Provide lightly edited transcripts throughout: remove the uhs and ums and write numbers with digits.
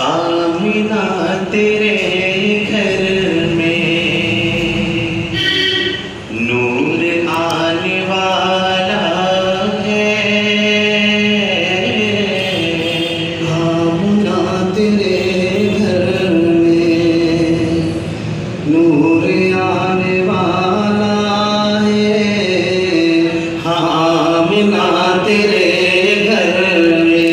आमिना तेरे घर में नूर आने वाला है। आमिना तेरे घर में नूर आने वाला है। आमिना तेरे घर में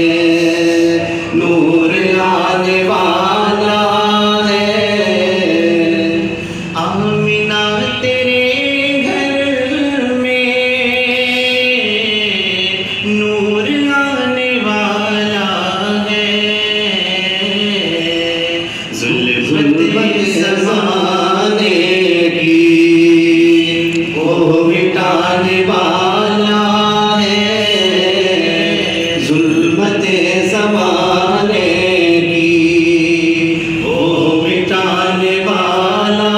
नूर आने वाला है। आमिना तेरे घर में नूर आने वाला है। ज़ुल्फ़त ज़माने की वो मिटाने वाला है। ज़ुल्मते ज़माने की वो मिटाने वाला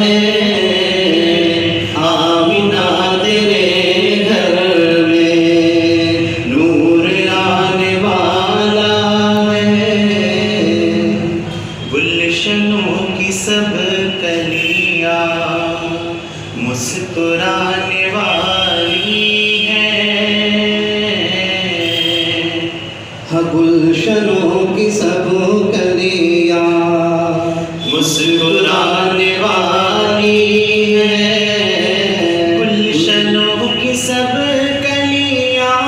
है। आमिना तेरे घर में नूर आने वाला है। गुलशनों की सब कलियां मुस्कुराने वाली हैं। गुलशनों की सब कलियां मुस्कुराने वाली हैं। गुलशनों की सब कलियां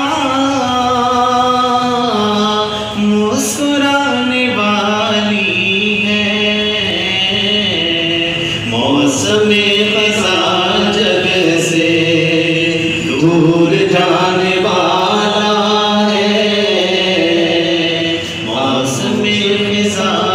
मुस्कुराने वाली हैं। मौसम ख़ज़ां जग से दूर जाने वाला है। मौसम ख़ज़ां